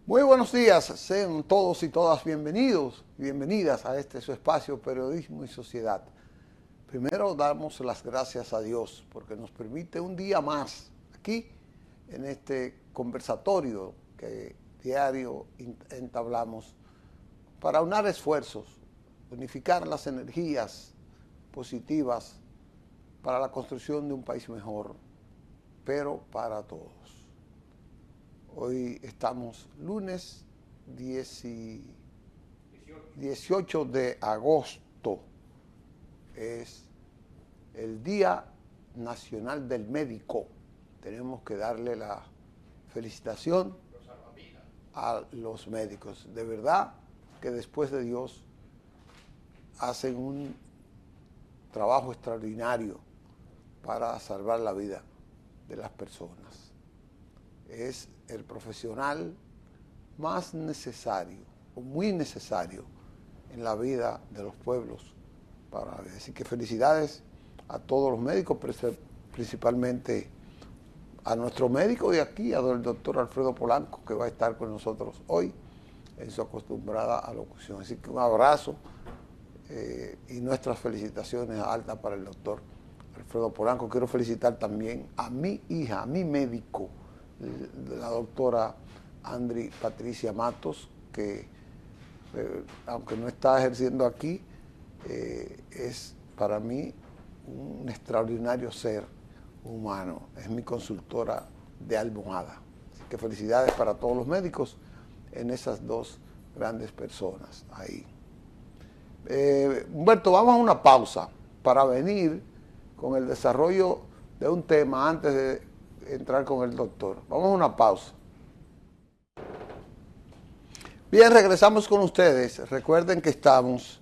Muy buenos días, sean todos y todas bienvenidos y bienvenidas a este su espacio Periodismo y Sociedad. Primero damos las gracias a Dios porque nos permite un día más aquí en este conversatorio que diario entablamos para unar esfuerzos, unificar las energías positivas para la construcción de un país mejor, pero para todos. Hoy estamos lunes 18 de agosto. Es el Día Nacional del Médico. Tenemos que darle la felicitación a los médicos. De verdad que después de Dios hacen un trabajo extraordinario para salvar la vida de las personas. Es el profesional más necesario, o muy necesario, en la vida de los pueblos. Así que felicidades a todos los médicos, principalmente a nuestro médico de aquí, al doctor Alfredo Polanco, que va a estar con nosotros hoy en su acostumbrada alocución. Así que un abrazo y nuestras felicitaciones altas para el doctor Alfredo Polanco. Quiero felicitar también a mi hija, a mi médico, la doctora Andri Patricia Matos, que aunque no está ejerciendo aquí, es para mí un extraordinario ser humano. Es mi consultora de almohada. Así que felicidades para todos los médicos en esas dos grandes personas ahí. Humberto, vamos a una pausa para venir con el desarrollo de un tema antes de entrar con el doctor. Vamos a una pausa. Bien, regresamos con ustedes. Recuerden que estamos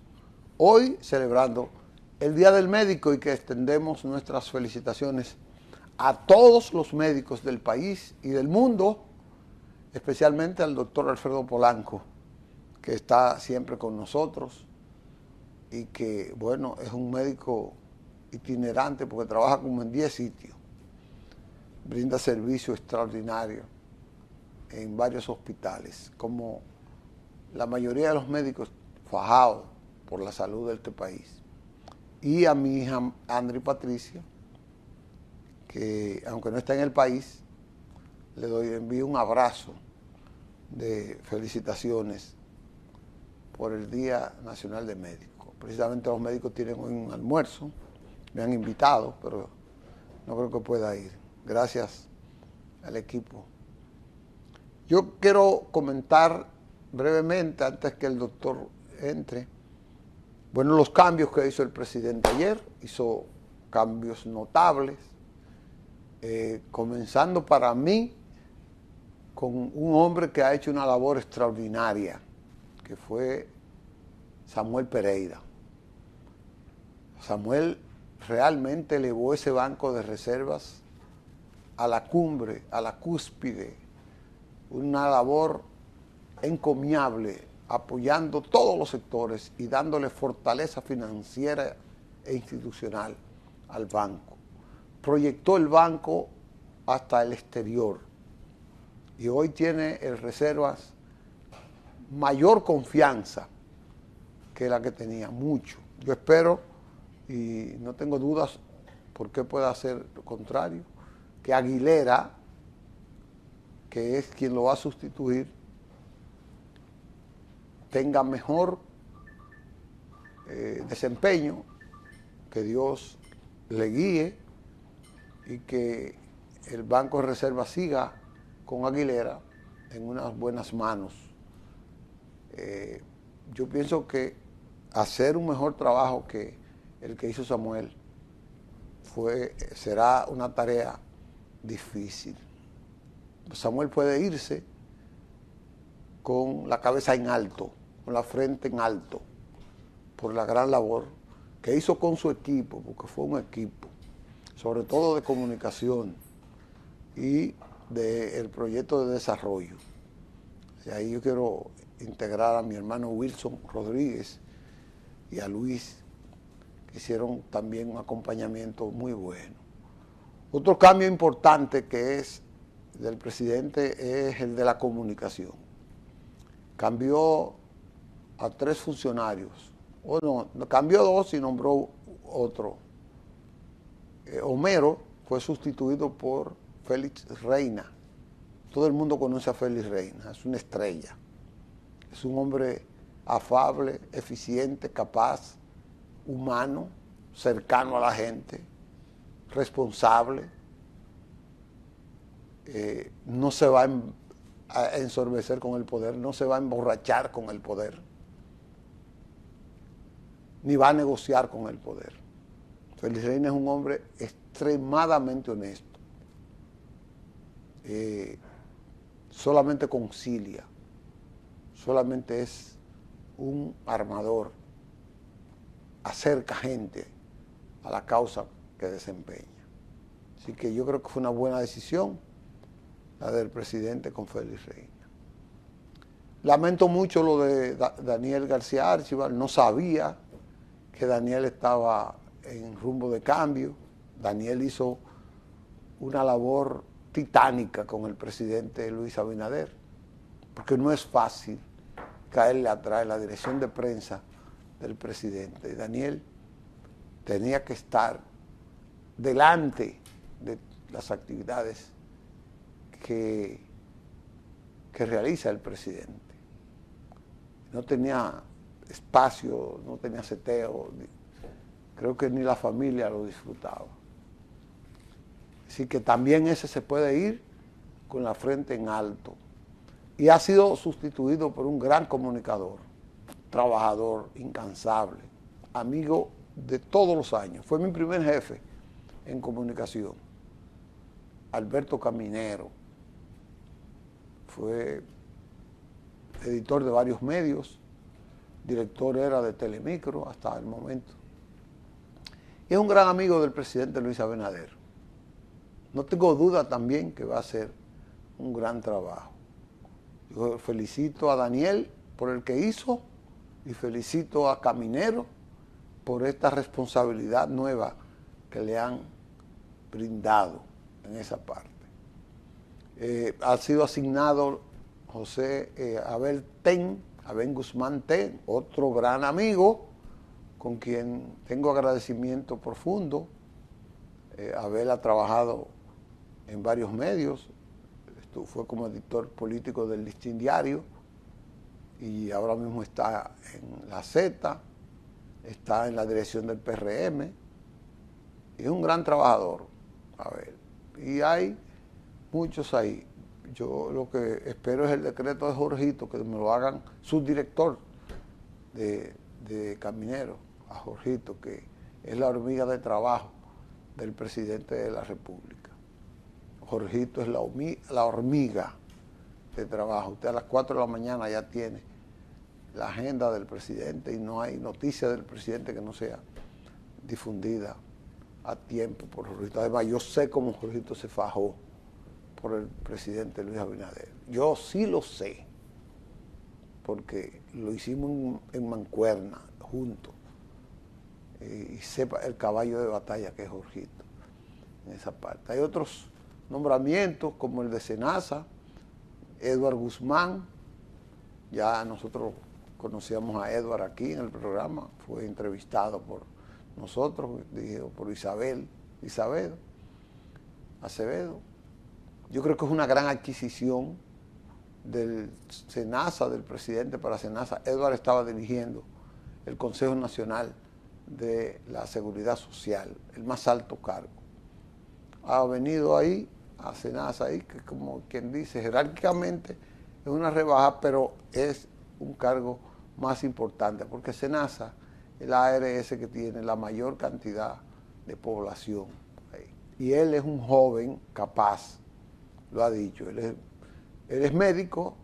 hoy celebrando el Día del Médico y que extendemos nuestras felicitaciones a todos los médicos del país y del mundo, especialmente al doctor Alfredo Polanco, que está siempre con nosotros y que, bueno, es un médico itinerante porque trabaja como en 10 sitios. Brinda servicio extraordinario en varios hospitales, como la mayoría de los médicos fajados por la salud de este país. Y a mi hija Andri Patricia, que aunque no está en el país, envío un abrazo de felicitaciones por el Día Nacional de Médicos. Precisamente los médicos tienen hoy un almuerzo, me han invitado, pero no creo que pueda ir. Gracias al equipo. Yo quiero comentar brevemente, antes que el doctor entre, bueno, los cambios que hizo el presidente ayer. Hizo cambios notables, comenzando para mí con un hombre que ha hecho una labor extraordinaria, que fue Samuel Pereira. Samuel realmente elevó ese banco de reservas a la cumbre, a la cúspide, una labor encomiable, apoyando todos los sectores y dándole fortaleza financiera e institucional al banco. Proyectó el banco hasta el exterior y hoy tiene en reservas mayor confianza que la que tenía, mucho. Yo espero, y no tengo dudas por qué pueda hacer lo contrario, que Aguilera, que es quien lo va a sustituir, tenga mejor desempeño, que Dios le guíe y que el Banco de Reserva siga con Aguilera en unas buenas manos. Yo pienso que hacer un mejor trabajo que el que hizo Samuel será una tarea difícil. Samuel puede irse con la cabeza en alto, con la frente en alto, por la gran labor que hizo con su equipo, porque fue un equipo, sobre todo de comunicación y del proyecto de desarrollo. Y ahí yo quiero integrar a mi hermano Wilson Rodríguez y a Luis, que hicieron también un acompañamiento muy bueno. Otro cambio importante que es del presidente es el de la comunicación. cambió a 3 funcionarios. O no, cambió 2 y nombró otro. Homero fue sustituido por Félix Reina. Todo el mundo conoce a Félix Reina, es una estrella. Es un hombre afable, eficiente, capaz, humano, cercano a la gente, responsable. No se va a ensorbecer con el poder, no se va a emborrachar con el poder, ni va a negociar con el poder. Félix Reina es un hombre extremadamente honesto. Solamente concilia, solamente es un armador, acerca gente a la causa que desempeña. Así que yo creo que fue una buena decisión la del presidente con Félix Reina. Lamento mucho lo de Daniel García Archival, no sabía que Daniel estaba en rumbo de cambio. Daniel hizo una labor titánica con el presidente Luis Abinader, porque no es fácil caerle atrás en la dirección de prensa del presidente. Daniel tenía que estar delante de las actividades que realiza el presidente. No tenía espacio, no tenía seteo, creo que ni la familia lo disfrutaba. Así que también ese se puede ir con la frente en alto. Y ha sido sustituido por un gran comunicador, trabajador, incansable, amigo de todos los años. Fue mi primer jefe en comunicación, Alberto Caminero. Fue editor de varios medios, director era de Telemicro hasta el momento. Y es un gran amigo del presidente Luis Abinader. No tengo duda también que va a hacer un gran trabajo. Yo felicito a Daniel por el que hizo y felicito a Caminero por esta responsabilidad nueva que le han brindado en esa parte. Ha sido asignado José Abel Guzmán Ten, otro gran amigo con quien tengo agradecimiento profundo. Abel ha trabajado en varios medios, fue como editor político del Listín Diario y ahora mismo está en la Z, está en la dirección del PRM, y es un gran trabajador, Abel. Y hay muchos ahí. Yo lo que espero es el decreto de Jorgito, que me lo hagan subdirector de Caminero, a Jorgito, que es la hormiga de trabajo del presidente de la República. Jorgito es la hormiga de trabajo. Usted a las 4 de la mañana ya tiene la agenda del presidente y no hay noticia del presidente que no sea difundida a tiempo por Jorgito. Además, yo sé cómo Jorgito se fajó por el presidente Luis Abinader. Yo sí lo sé, porque lo hicimos en mancuerna, juntos, y sepa el caballo de batalla que es Jorgito en esa parte. Hay otros nombramientos como el de Senasa, Eduardo Guzmán. Ya nosotros conocíamos a Eduardo aquí en el programa, fue entrevistado por nosotros, dirigido por Isabel Acevedo. Yo creo que es una gran adquisición del Senasa, del presidente para Senasa. Eduardo estaba dirigiendo el Consejo Nacional de la Seguridad Social, el más alto cargo. Ha venido ahí a Senasa, ahí, que como quien dice, jerárquicamente es una rebaja, pero es un cargo más importante, porque Senasa es la ARS que tiene la mayor cantidad de población ahí. Y él es un joven capaz, lo ha dicho, él es médico,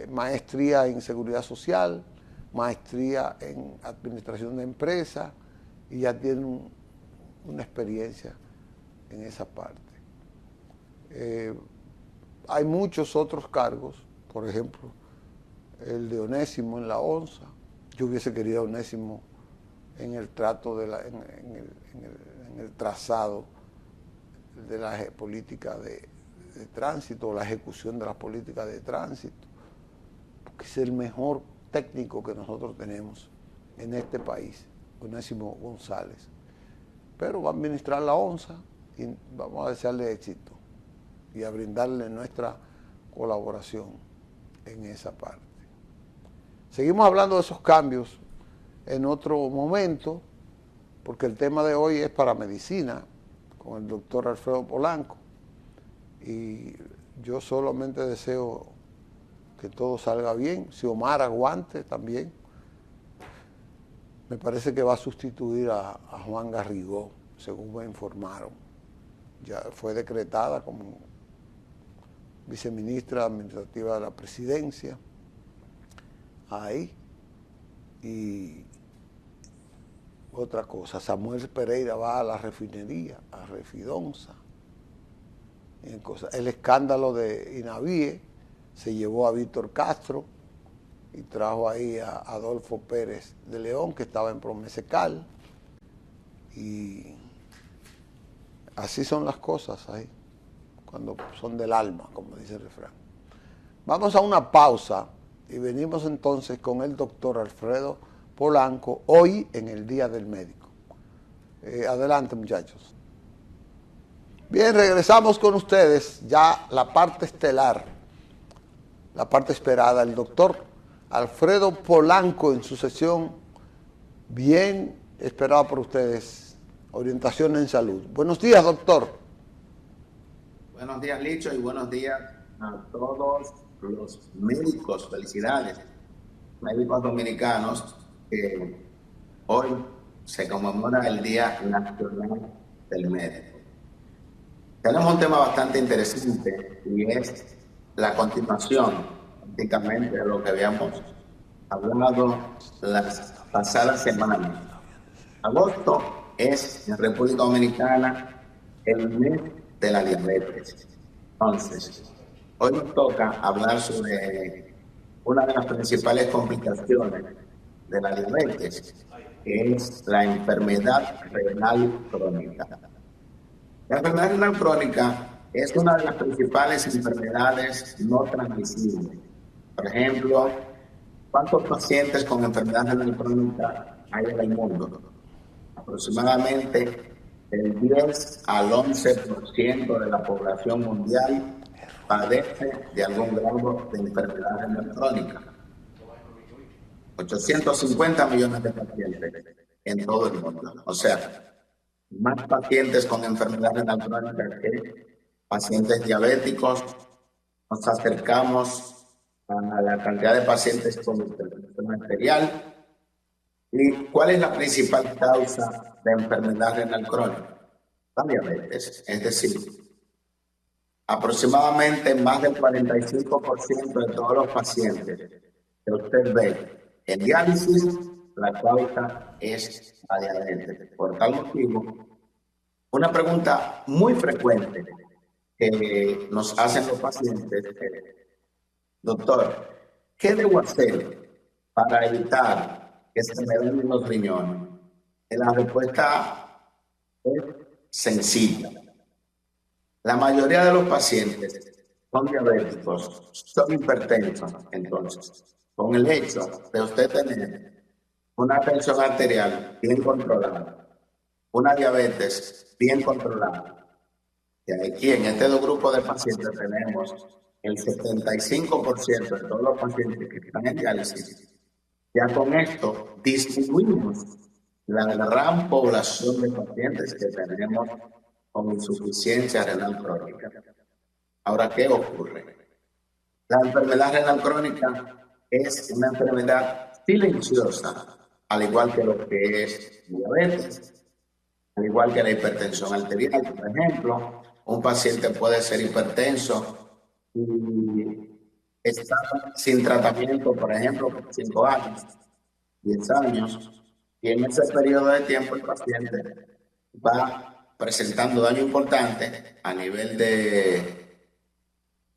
maestría en seguridad social, maestría en administración de empresas, y ya tiene una experiencia en esa parte. Hay muchos otros cargos, por ejemplo, el de Onésimo en la ONSA. Yo hubiese querido a Onésimo en el trato en el trazado de la política de tránsito, la ejecución de las políticas de tránsito, que es el mejor técnico que nosotros tenemos en este país, Onésimo González. Pero va a administrar la onza y vamos a desearle éxito y a brindarle nuestra colaboración en esa parte. Seguimos hablando de esos cambios en otro momento, porque el tema de hoy es para medicina, con el doctor Alfredo Polanco, y yo solamente deseo que todo salga bien. Si Omar aguante también, me parece que va a sustituir a Juan Garrigó, según me informaron. Ya fue decretada como viceministra administrativa de la presidencia ahí. Y otra cosa, Samuel Pereira va a la refinería, a Refidonza. El escándalo de Inavíe se llevó a Víctor Castro y trajo ahí a Adolfo Pérez de León, que estaba en Promesecal. Y así son las cosas ahí, cuando son del alma, como dice el refrán. Vamos a una pausa y venimos entonces con el doctor Alfredo Polanco, hoy en el Día del Médico. Adelante, muchachos. Bien, regresamos con ustedes, ya la parte estelar, la parte esperada, el doctor Alfredo Polanco en su sesión bien esperada por ustedes, orientación en salud. Buenos días, doctor. Buenos días, Licho, y buenos días a todos los médicos. Felicidades, médicos dominicanos, que hoy se conmemora el Día Nacional del Médico. Tenemos un tema bastante interesante y es la continuación prácticamente de lo que habíamos hablado las pasadas semanas. Agosto es en República Dominicana el mes de la diabetes. Entonces, hoy nos toca hablar sobre una de las principales complicaciones de la diabetes, que es la enfermedad renal crónica. La enfermedad renal crónica es una de las principales enfermedades no transmisibles. Por ejemplo, ¿cuántos pacientes con enfermedad renal crónica hay en el mundo? Aproximadamente el 10 al 11% de la población mundial padece de algún grado de enfermedad renal crónica. 850 millones de pacientes en todo el mundo. O sea, más pacientes con enfermedad renal crónica que pacientes diabéticos. Nos acercamos a la cantidad de pacientes con hipertensión arterial. ¿Y cuál es la principal causa de enfermedad renal crónica? La diabetes. Es decir, aproximadamente más del 45% de todos los pacientes que usted ve en diálisis, la causa es la diabetes. Por tal motivo, una pregunta muy frecuente que nos hacen los pacientes es: doctor, ¿qué debo hacer para evitar que se me den los riñones? Y la respuesta es sencilla. La mayoría de los pacientes son diabéticos, son hipertensos. Entonces, con el hecho de usted tener una tensión arterial bien controlada, una diabetes bien controlada, y aquí en este grupo de pacientes tenemos el 75% de todos los pacientes que están en diálisis, ya con esto disminuimos la gran población de pacientes que tenemos con insuficiencia renal crónica. Ahora, ¿qué ocurre? La enfermedad renal crónica es una enfermedad silenciosa, al igual que lo que es diabetes, al igual que la hipertensión arterial. Por ejemplo, un paciente puede ser hipertenso y está sin tratamiento, por ejemplo, por 5 años, 10 años, y en ese periodo de tiempo el paciente va presentando daño importante a nivel de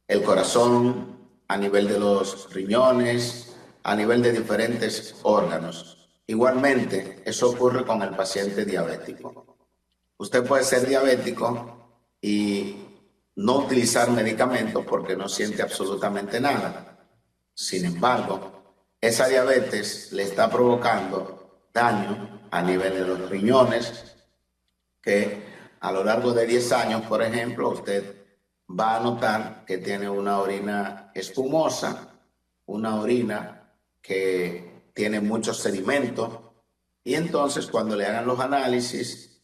el corazón, a nivel de los riñones, a nivel de diferentes órganos. Igualmente, eso ocurre con el paciente diabético. Usted puede ser diabético y no utilizar medicamentos porque no siente absolutamente nada. Sin embargo, esa diabetes le está provocando daño a nivel de los riñones, que a lo largo de 10 años, por ejemplo, usted va a notar que tiene una orina espumosa, una orina que tiene mucho sedimento, y entonces cuando le hagan los análisis,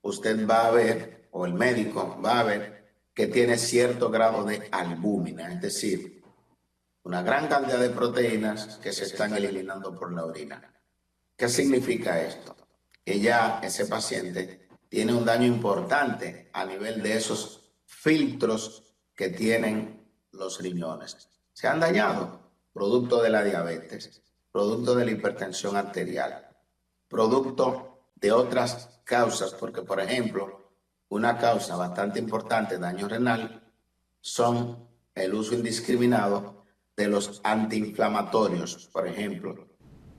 usted va a ver, o el médico va a ver, que tiene cierto grado de albúmina, es decir, una gran cantidad de proteínas que se están eliminando por la orina. ¿Qué significa esto? Que ya ese paciente tiene un daño importante a nivel de esos filtros que tienen los riñones. Se han dañado producto de la diabetes, producto de la hipertensión arterial, producto de otras causas, porque por ejemplo, una causa bastante importante de daño renal son el uso indiscriminado de los antiinflamatorios, por ejemplo.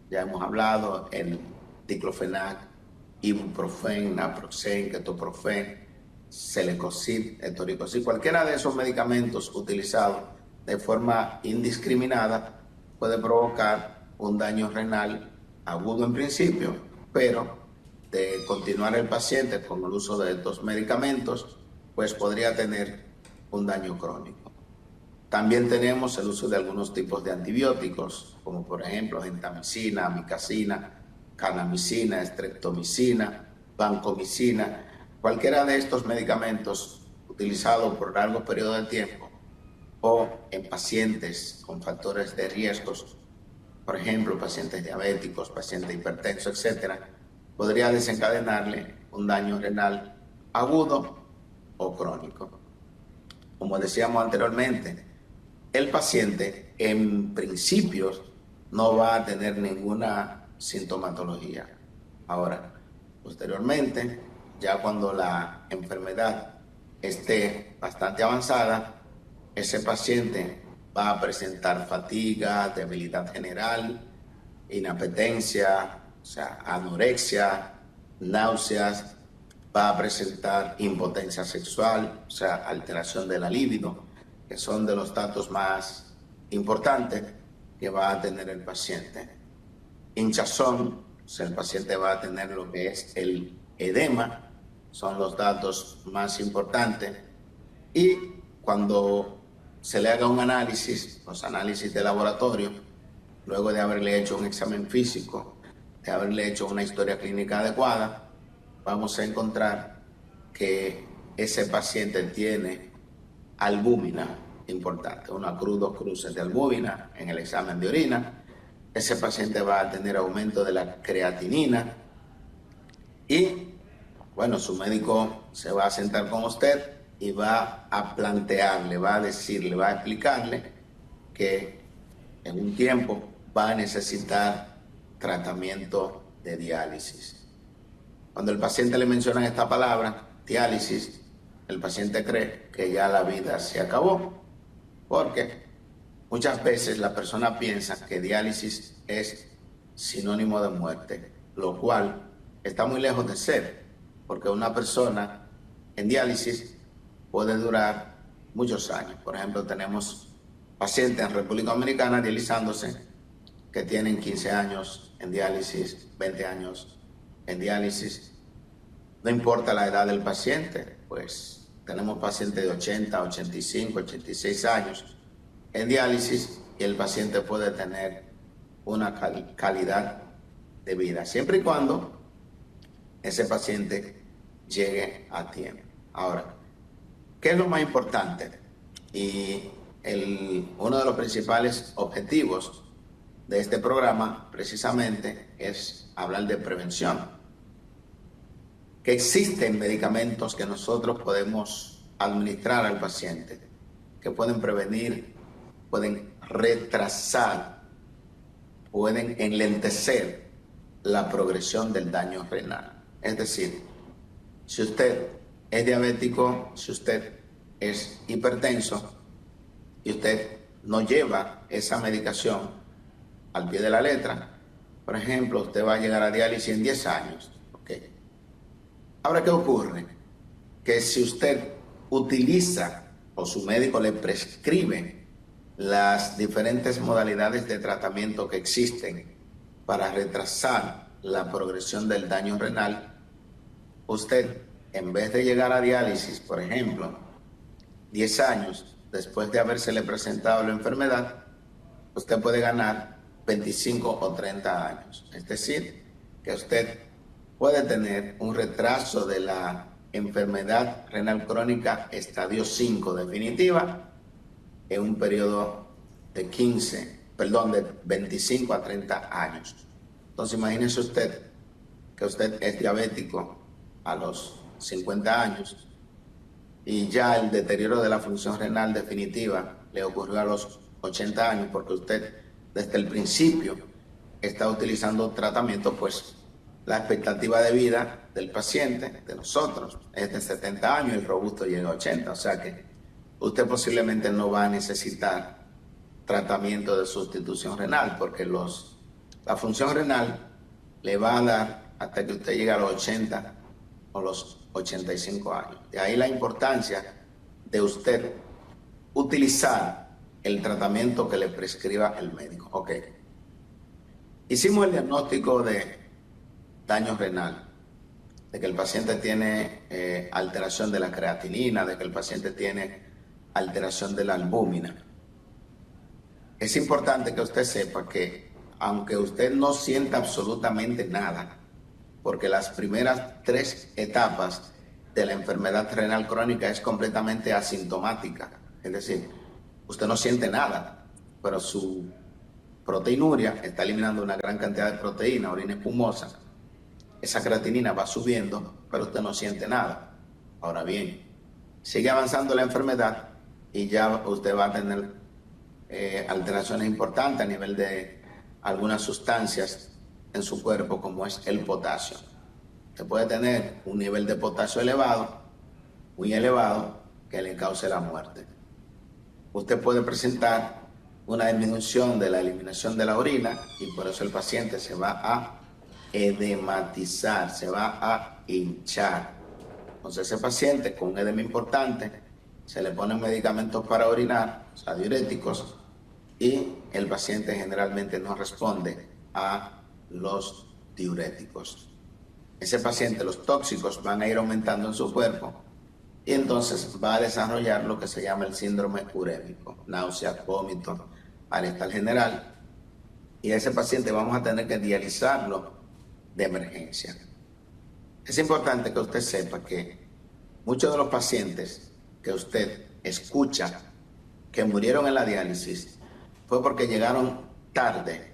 Ya hemos hablado el diclofenac, ibuprofen, naproxen, ketoprofen, celecoxib, etoricoxib, cualquiera de esos medicamentos utilizados de forma indiscriminada puede provocar un daño renal agudo en principio, pero de continuar el paciente con el uso de estos medicamentos, pues podría tener un daño crónico. También tenemos el uso de algunos tipos de antibióticos, como por ejemplo gentamicina, amicacina, kanamicina, streptomicina, vancomicina. Cualquiera de estos medicamentos utilizados por largos periodos de tiempo o en pacientes con factores de riesgos, por ejemplo, pacientes diabéticos, pacientes hipertensos, etc., podría desencadenarle un daño renal agudo o crónico. Como decíamos anteriormente, el paciente en principio no va a tener ninguna sintomatología. Ahora, posteriormente, ya cuando la enfermedad esté bastante avanzada, ese paciente va a presentar fatiga, debilidad general, inapetencia, o sea, anorexia, náuseas, va a presentar impotencia sexual, o sea, alteración de la libido, que son de los datos más importantes que va a tener el paciente. Hinchazón, o sea, el paciente va a tener lo que es el edema, son los datos más importantes. Y cuando se le haga un análisis, los análisis de laboratorio, luego de haberle hecho un examen físico, de haberle hecho una historia clínica adecuada, vamos a encontrar que ese paciente tiene albúmina importante, una cruz, 2 cruces de albúmina en el examen de orina. Ese paciente va a tener aumento de la creatinina y, bueno, su médico se va a sentar con usted y va a plantearle, va a decirle, va a explicarle que en un tiempo va a necesitar tratamiento de diálisis. Cuando el paciente le menciona esta palabra, diálisis, el paciente cree que ya la vida se acabó, porque muchas veces la persona piensa que diálisis es sinónimo de muerte, lo cual está muy lejos de ser, porque una persona en diálisis puede durar muchos años. Por ejemplo, tenemos pacientes en República Dominicana dializándose que tienen 15 años en diálisis, 20 años en diálisis. No importa la edad del paciente, pues tenemos pacientes de 80, 85, 86 años en diálisis y el paciente puede tener una calidad de vida, siempre y cuando ese paciente llegue a tiempo. Ahora, ¿qué es lo más importante? Y uno de los principales objetivos de este programa precisamente es hablar de prevención. Que existen medicamentos que nosotros podemos administrar al paciente, que pueden prevenir, pueden retrasar, pueden enlentecer la progresión del daño renal. Es decir, si usted es diabético, si usted es hipertenso y usted no lleva esa medicación al pie de la letra, por ejemplo, usted va a llegar a diálisis en 10 años. ¿Okay? Ahora, ¿qué ocurre? Que si usted utiliza o su médico le prescribe las diferentes modalidades de tratamiento que existen para retrasar la progresión del daño renal, usted, en vez de llegar a diálisis, por ejemplo, 10 años después de habérsele presentado la enfermedad, usted puede ganar 25 o 30 años. Es decir, que usted puede tener un retraso de la enfermedad renal crónica estadio 5 definitiva en un periodo de 25 a 30 años. Entonces imagínese usted que usted es diabético a los 50 años y ya el deterioro de la función renal definitiva le ocurrió a los 80 años porque usted desde el principio está utilizando tratamiento, pues la expectativa de vida del paciente, de nosotros, es de 70 años y el robusto llega a 80, o sea que usted posiblemente no va a necesitar tratamiento de sustitución renal porque la función renal le va a dar hasta que usted llegue a los 80 o los 85 años. De ahí la importancia de usted utilizar el tratamiento que le prescriba el médico. Ok. Hicimos el diagnóstico de daño renal, de que el paciente tiene alteración de la creatinina, de que el paciente tiene alteración de la albúmina. Es importante que usted sepa que aunque usted no sienta absolutamente nada, porque las primeras 3 etapas de la enfermedad renal crónica es completamente asintomática, es decir, usted no siente nada, pero su proteinuria está eliminando una gran cantidad de proteína, orina espumosa, esa creatinina va subiendo, pero usted no siente nada. Ahora bien, sigue avanzando la enfermedad y ya usted va a tener alteraciones importantes a nivel de algunas sustancias en su cuerpo, como es el potasio. Usted puede tener un nivel de potasio elevado, muy elevado, que le cause la muerte. Usted puede presentar una disminución de la eliminación de la orina y por eso el paciente se va a edematizar, se va a hinchar. Entonces ese paciente con un edema importante se le ponen medicamentos para orinar, o sea, diuréticos, y el paciente generalmente no responde a los diuréticos. Ese paciente, los tóxicos van a ir aumentando en su cuerpo y entonces va a desarrollar lo que se llama el síndrome urémico, náuseas, vómitos, malestar general, y a ese paciente vamos a tener que dializarlo de emergencia. Es importante que usted sepa que muchos de los pacientes que usted escucha que murieron en la diálisis fue porque llegaron tarde,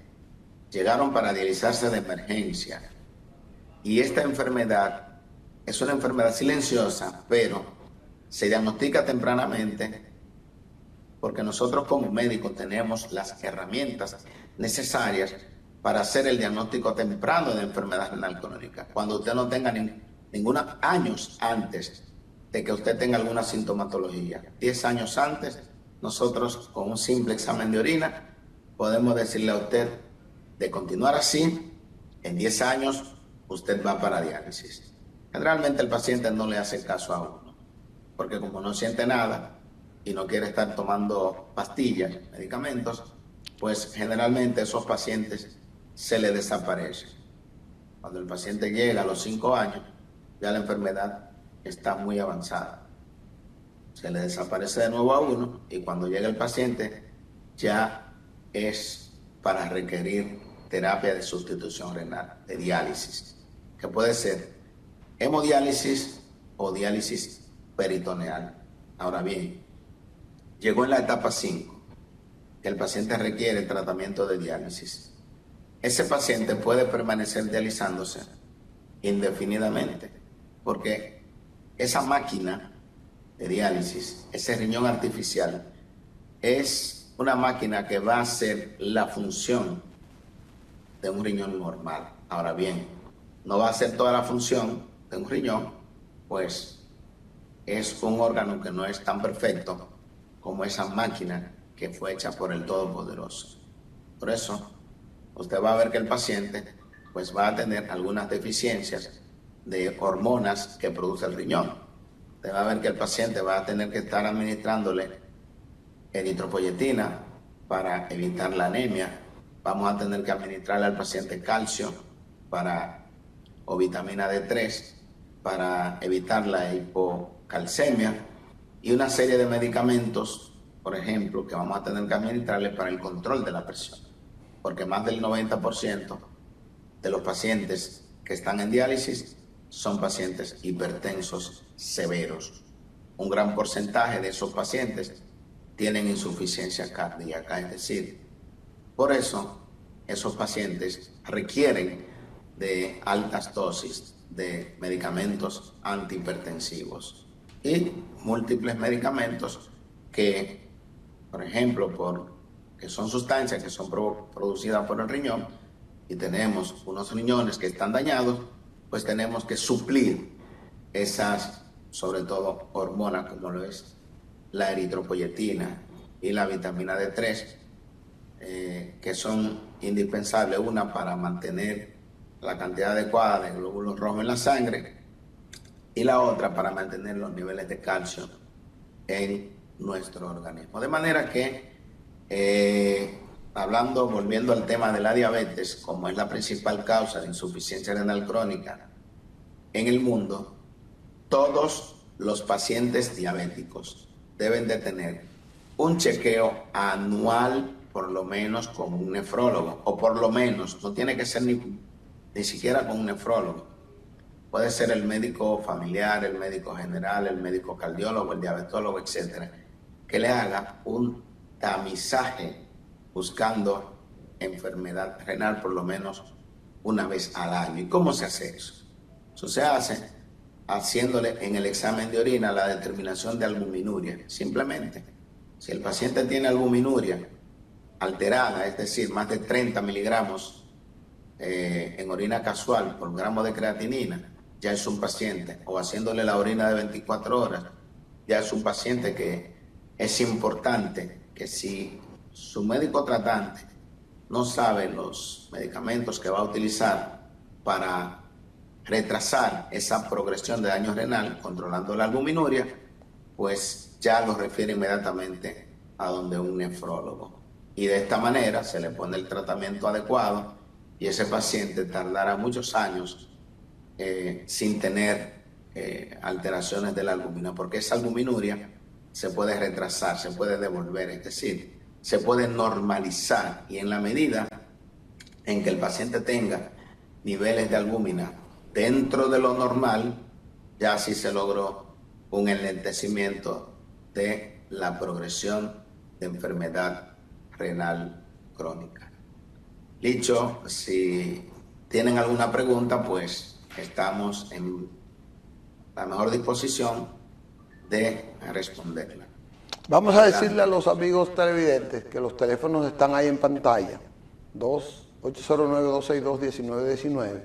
llegaron para dializarse de emergencia. Y esta enfermedad es una enfermedad silenciosa, pero se diagnostica tempranamente porque nosotros como médicos tenemos las herramientas necesarias para hacer el diagnóstico temprano de enfermedad renal crónica. Cuando usted no tenga ninguna años antes de que usted tenga alguna sintomatología. 10 años antes, nosotros con un simple examen de orina podemos decirle a usted de continuar así, en 10 años usted va para diálisis. Generalmente el paciente no le hace caso a uno, porque como no siente nada y no quiere estar tomando pastillas, medicamentos, pues generalmente esos pacientes se le desaparecen. Cuando el paciente llega a los 5 años, ya la enfermedad está muy avanzada. Se le desaparece de nuevo a uno y cuando llega el paciente ya es para requerir terapia de sustitución renal, de diálisis, que puede ser hemodiálisis o diálisis peritoneal. Ahora bien, llegó en la etapa 5, que el paciente requiere tratamiento de diálisis. Ese paciente puede permanecer dializándose indefinidamente, porque esa máquina de diálisis, ese riñón artificial, es una máquina que va a hacer la función de un riñón normal. Ahora bien, no va a hacer toda la función de un riñón, pues es un órgano que no es tan perfecto como esa máquina que fue hecha por el Todopoderoso. Por eso, usted va a ver que el paciente pues va a tener algunas deficiencias de hormonas que produce el riñón. Usted va a ver que el paciente va a tener que estar administrándole eritropoyetina, para evitar la anemia. Vamos a tener que administrarle al paciente calcio o vitamina D3 para evitar la hipocalcemia y una serie de medicamentos, por ejemplo, que vamos a tener que administrarle para el control de la presión, porque más del 90% de los pacientes que están en diálisis son pacientes hipertensos severos. Un gran porcentaje de esos pacientes tienen insuficiencia cardíaca, es decir, por eso esos pacientes requieren de altas dosis de medicamentos antihipertensivos y múltiples medicamentos que, por ejemplo, que son sustancias que son producidas por el riñón, y tenemos unos riñones que están dañados, pues tenemos que suplir esas, sobre todo hormonas como lo es la eritropoyetina y la vitamina D3, que son indispensables, una para mantener la cantidad adecuada de glóbulos rojos en la sangre y la otra para mantener los niveles de calcio en nuestro organismo. De manera que, volviendo al tema de la diabetes, como es la principal causa de insuficiencia renal crónica en el mundo, todos los pacientes diabéticos deben de tener un chequeo anual, por lo menos con un nefrólogo, o por lo menos, no tiene que ser ni siquiera con un nefrólogo. Puede ser el médico familiar, el médico general, el médico cardiólogo, el diabetólogo, etcétera, que le haga un tamizaje buscando enfermedad renal por lo menos una vez al año. ¿Y cómo se hace eso? Eso se hace haciéndole en el examen de orina la determinación de albuminuria. Simplemente, si el paciente tiene albuminuria alterada, es decir, más de 30 miligramos en orina casual por gramo de creatinina, ya es un paciente, o haciéndole la orina de 24 horas, ya es un paciente que es importante que, si su médico tratante no sabe los medicamentos que va a utilizar para retrasar esa progresión de daño renal, controlando la albuminuria, pues ya lo refiere inmediatamente a donde un nefrólogo. Y de esta manera se le pone el tratamiento adecuado y ese paciente tardará muchos años sin tener alteraciones de la albumina, porque esa albuminuria se puede retrasar, se puede devolver, es decir, se puede normalizar, y en la medida en que el paciente tenga niveles de albúmina dentro de lo normal, ya sí se logró un enlentecimiento de la progresión de enfermedad renal crónica. Dicho, si tienen alguna pregunta, pues estamos en la mejor disposición de responderla. Vamos a decirle a los amigos televidentes que los teléfonos están ahí en pantalla, 809-262-1919,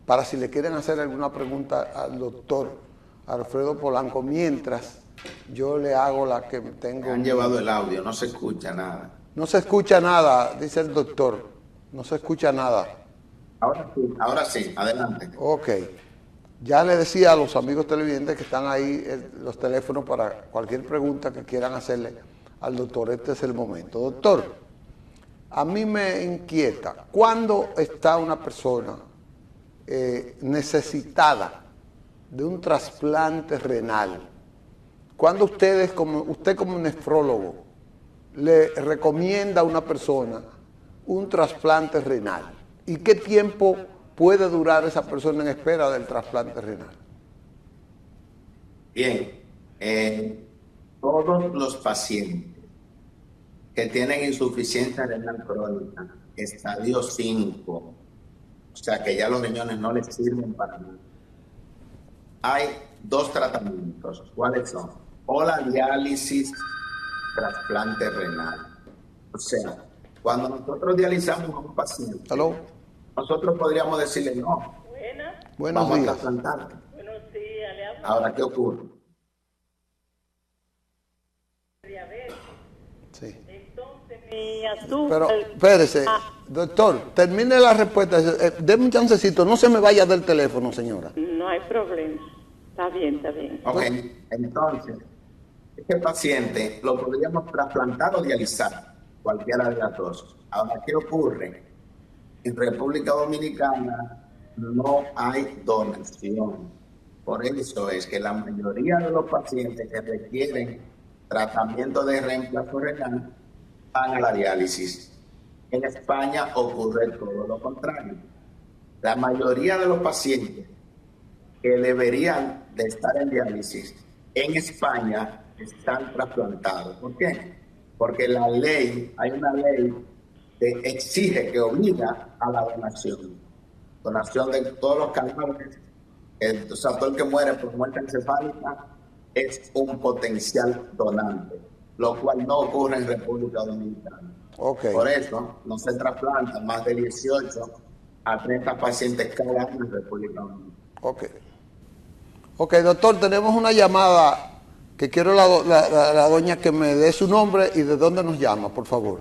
para si le quieren hacer alguna pregunta al doctor Alfredo Polanco, mientras yo le hago la que tengo. Han llevado el audio, no se escucha nada. No se escucha nada, dice el doctor, no se escucha nada. Ahora sí, adelante. Ok. Ya le decía a los amigos televidentes que están ahí los teléfonos para cualquier pregunta que quieran hacerle al doctor. Este es el momento. Doctor, a mí me inquieta, ¿cuándo está una persona necesitada de un trasplante renal? ¿Cuándo usted como nefrólogo le recomienda a una persona un trasplante renal? ¿Y qué tiempo puede durar esa persona en espera del trasplante renal? Bien, todos los pacientes que tienen insuficiencia renal crónica, estadio 5, o sea que ya los riñones no les sirven para nada, hay dos tratamientos. ¿Cuáles son? O la diálisis, trasplante renal. O sea, cuando nosotros dializamos a un paciente, nosotros podríamos decirle no. Buenos vamos días. a trasplantarte. Buenos días, le hablo. Ahora, ¿qué ocurre? Sí. Entonces, mi azúcar. Pero, espérese, doctor, termine la respuesta. Deme un chancecito, no se me vaya del teléfono, señora. No hay problema. Está bien, está bien. Ok, entonces, este paciente lo podríamos trasplantar o dializar. cualquiera de las dos. Ahora, ¿qué ocurre? En República Dominicana no hay donación. Por eso es que la mayoría de los pacientes que requieren tratamiento de reemplazo renal van a la diálisis. En España ocurre todo lo contrario. La mayoría de los pacientes que deberían de estar en diálisis en España están trasplantados. ¿Por qué? Porque la ley, hay una ley que exige, que obliga a la donación de todos los cadáveres. O sea, todo el que muere por muerte encefálica es un potencial donante, lo cual no ocurre en República Dominicana. Okay. Por eso no se trasplantan más de 18 a 30 pacientes cada año en República Dominicana. Ok, doctor, tenemos una llamada que quiero la doña que me dé su nombre y de dónde nos llama, por favor.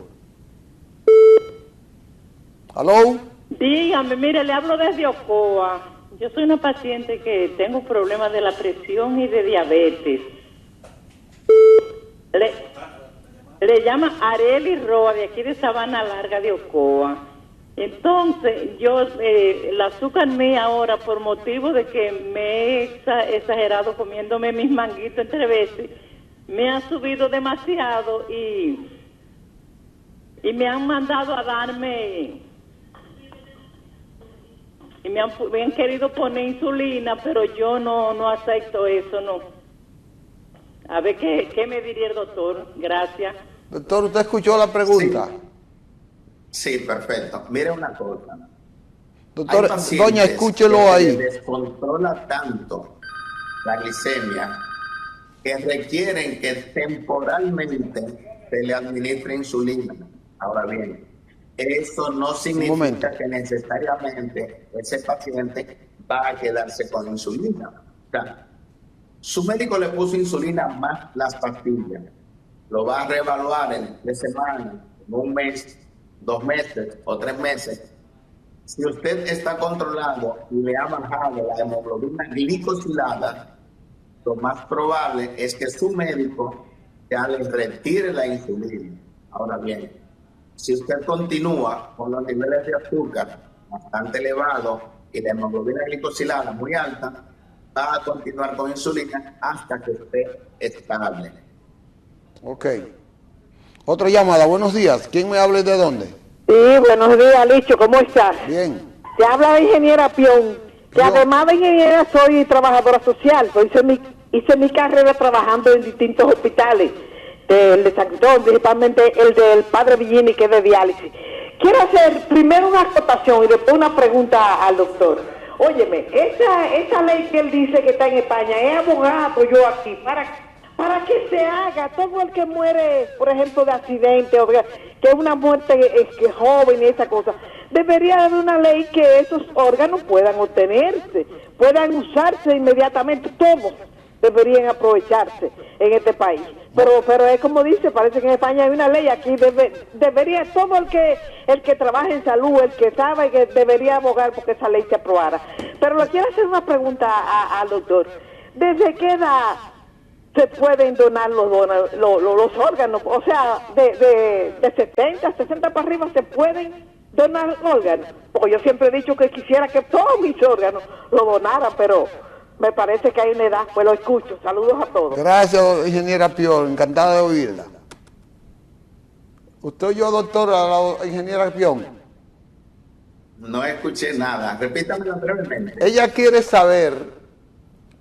¿Aló? Dígame, mire, le hablo desde Ocoa. Yo soy una paciente que tengo problemas de la presión y de diabetes. Le llama Areli Roa, de aquí de Sabana Larga de Ocoa. Entonces, yo, el azúcar mía ahora, por motivo de que me he exagerado comiéndome mis manguitos entre veces, me ha subido demasiado y me han mandado a darme, y me han querido poner insulina, pero yo no acepto eso, no. A ver, ¿qué me diría el doctor? Gracias. Doctor, ¿usted escuchó la pregunta? Sí, perfecto. Mire una cosa. Doctor, doña, escúchelo ahí. Que descontrola tanto la glicemia que requieren que temporalmente se le administre insulina. Ahora bien, eso no significa que necesariamente ese paciente va a quedarse con insulina. O sea, su médico le puso insulina más las pastillas. Lo va a reevaluar en 3 semanas, en 1 mes, 2 meses o 3 meses. Si usted está controlando y le ha bajado la hemoglobina glicosilada, lo más probable es que su médico ya le retire la insulina. Ahora bien, si usted continúa con los niveles de azúcar bastante elevados y la hemoglobina glicosilada muy alta, va a continuar con insulina hasta que esté estable. Ok. Otra llamada, buenos días. ¿Quién me habla y de dónde? Sí, buenos días, Licho, ¿cómo estás? Bien. Te habla la ingeniera Pion, que además de ingeniera soy trabajadora social, pues hice mi carrera trabajando en distintos hospitales, el de San Cristóbal, principalmente el del Padre Villini, que es de diálisis. Quiero hacer primero una acotación y después una pregunta al doctor. Óyeme, esa ley que él dice que está en España, es abogado yo aquí, para que se haga todo el que muere, por ejemplo, de accidente, o que es una muerte joven y esa cosa, debería haber una ley que esos órganos puedan obtenerse, puedan usarse inmediatamente, todos deberían aprovecharse en este país. Pero es como dice, parece que en España hay una ley, aquí debería todo el que trabaja en salud, el que sabe, que debería abogar porque esa ley se aprobara. Pero le quiero hacer una pregunta al doctor. ¿Desde qué edad se pueden donar los órganos? O sea, de 70, 60 para arriba se pueden donar órganos. Porque yo siempre he dicho que quisiera que todos mis órganos lo donaran, pero me parece que hay una edad. Pues lo escucho. Saludos a todos. Gracias, ingeniera Pion. Encantada de oírla. ¿Usted oyó, doctor, a la ingeniera Pion? No escuché nada. Repítamelo brevemente. Ella quiere saber,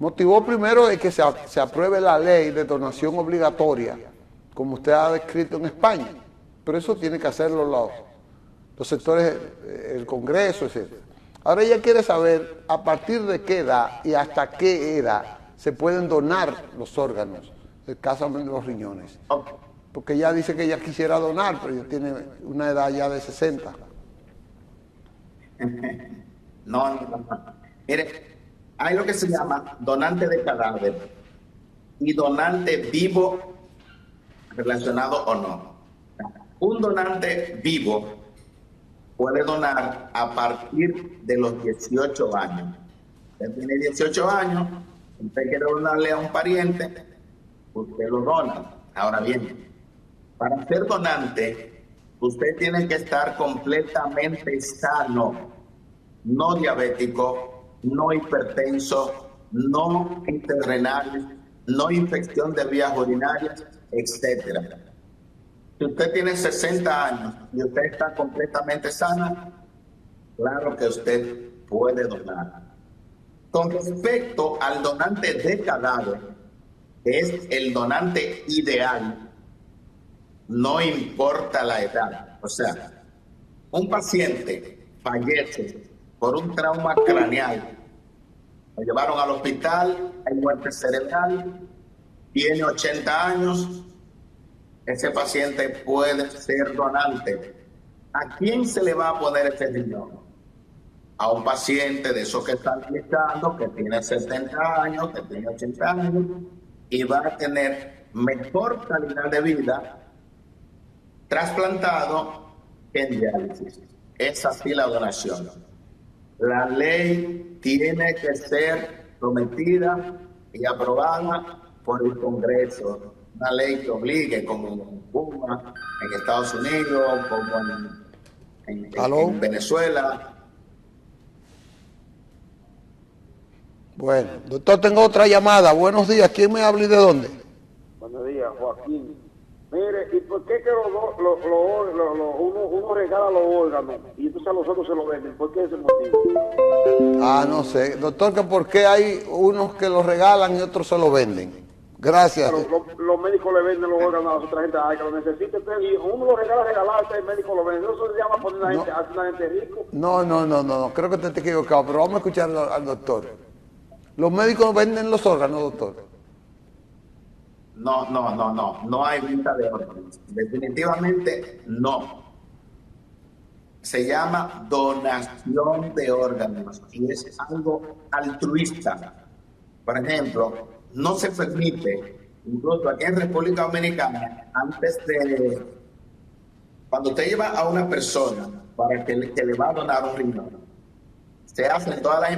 motivó primero de que se apruebe la ley de donación obligatoria, como usted ha descrito en España, pero eso tiene que hacerlo los sectores, el Congreso, etc. Ahora ella quiere saber a partir de qué edad y hasta qué edad se pueden donar los órganos, el caso de los riñones. Porque ella dice que ella quisiera donar, pero ella tiene una edad ya de 60. No. Mire, hay lo que se llama donante de cadáver y donante vivo relacionado o no. Un donante vivo puede donar a partir de los 18 años. Usted tiene 18 años, usted quiere donarle a un pariente, usted lo dona. Ahora bien, para ser donante usted tiene que estar completamente sano, no diabético, no hipertenso, no interrenal, no infección de vías urinarias, etc. Si usted tiene 60 años y usted está completamente sana, claro que usted puede donar. Con respecto al donante de cadáver, que es el donante ideal, no importa la edad. O sea, un paciente fallece por un trauma craneal, lo llevaron al hospital, hay muerte cerebral, tiene 80 años, ese paciente puede ser donante. ¿A quién se le va a poner ese riñón? A un paciente de esos que están listando, que tiene 70 años, que tiene 80 años, y va a tener mejor calidad de vida trasplantado que en diálisis. Es así la donación. La ley tiene que ser sometida y aprobada por el Congreso. Una ley que obligue, como en Cuba, en Estados Unidos, como en Venezuela. Bueno, doctor, tengo otra llamada. Buenos días. ¿Quién me habla y de dónde? Buenos días, Joaquín. Mire, ¿y por qué que uno regala los órganos y entonces a los otros se los venden? ¿Por qué ese motivo? No sé. Doctor, que por qué hay unos que los regalan y otros se los venden. Gracias. Los médicos le venden los órganos a las otras gente que lo necesite, y uno lo regala regalado, el médico lo vende. Eso se llama poner a una gente rico. No. Creo que te has equivocado, pero vamos a escuchar al doctor. ¿Los médicos venden los órganos, doctor? No hay venta de órganos. Definitivamente no. Se llama donación de órganos y es algo altruista. Por ejemplo, no se permite, incluso aquí en República Dominicana, cuando usted lleva a una persona para que le va a donar un riñón, se hacen todas las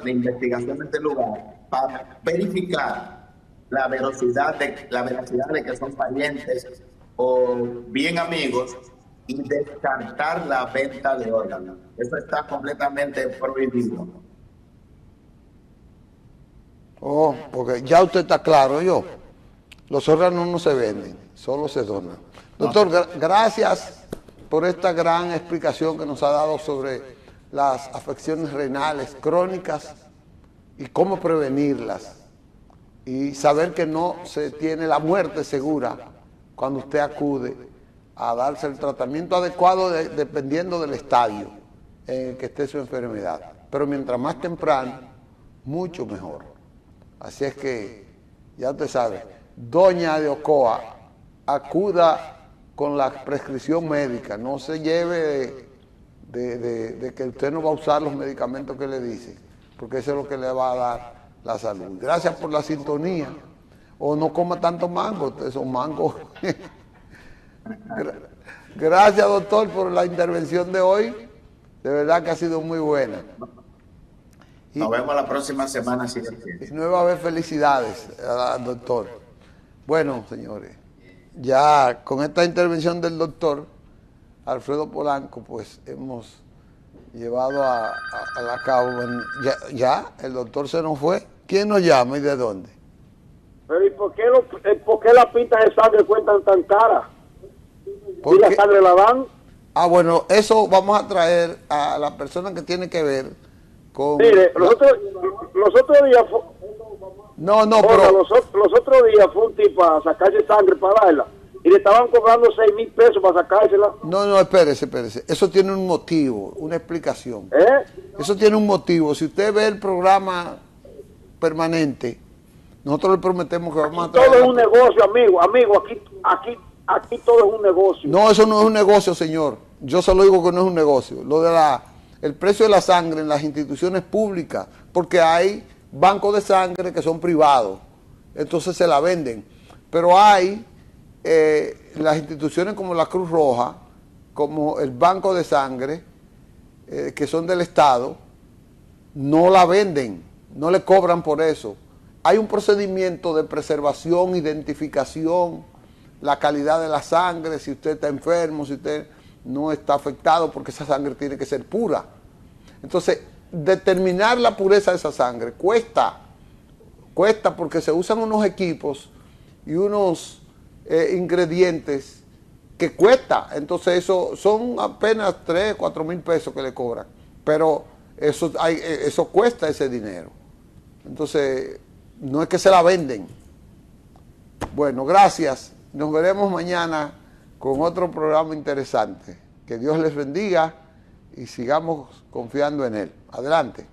investigaciones del lugar para verificar la veracidad de que son parientes o bien amigos y descartar la venta de órganos. Eso está completamente prohibido. Porque ya usted está claro, los órganos no se venden, solo se donan. Doctor, gracias por esta gran explicación que nos ha dado sobre las afecciones renales crónicas y cómo prevenirlas. Y saber que no se tiene la muerte segura cuando usted acude a darse el tratamiento adecuado dependiendo del estadio en el que esté su enfermedad. Pero mientras más temprano, mucho mejor. Así es que, ya usted sabe, doña de Ocoa, acuda con la prescripción médica, no se lleve de que usted no va a usar los medicamentos que le dicen, porque eso es lo que le va a dar la salud. Gracias por la sintonía. O no coma tanto mango, esos mangos. Gracias, doctor, por la intervención de hoy. De verdad que ha sido muy buena. Nos vemos la próxima semana. Y nuevamente felicidades al doctor. Bueno, señores, ya con esta intervención del doctor Alfredo Polanco, pues hemos llevado a la cabo. Ya, el doctor se nos fue. ¿Quién nos llama y de dónde? Pero ¿y por qué las pintas de sangre cuentan tan caras? ¿Y la sangre la dan? Bueno, eso vamos a traer a la persona que tiene que ver con... Mire, los otros días... pero... Los otros días fue un tipo a sacarse sangre para darla y le estaban cobrando 6,000 pesos para sacársela. No, espérese. Eso tiene un motivo, una explicación. Eso tiene un motivo. Si usted ve el programa permanente, nosotros le prometemos que vamos a traer... Todo es un negocio, amigo, aquí todo es un negocio. No, eso no es un negocio, señor. Yo solo digo que no es un negocio. Lo de el precio de la sangre en las instituciones públicas, porque hay bancos de sangre que son privados, entonces se la venden. Pero hay las instituciones como la Cruz Roja, como el Banco de Sangre, que son del Estado, no la venden, no le cobran por eso. Hay un procedimiento de preservación, identificación, la calidad de la sangre, si usted está enfermo, si usted no está afectado porque esa sangre tiene que ser pura. Entonces, determinar la pureza de esa sangre cuesta porque se usan unos equipos y unos ingredientes que cuesta. Entonces, eso son apenas 3, 4 mil pesos que le cobran. Pero eso cuesta ese dinero. Entonces, no es que se la venden. Bueno, gracias. Nos veremos mañana con otro programa interesante. Que Dios les bendiga y sigamos confiando en Él. Adelante.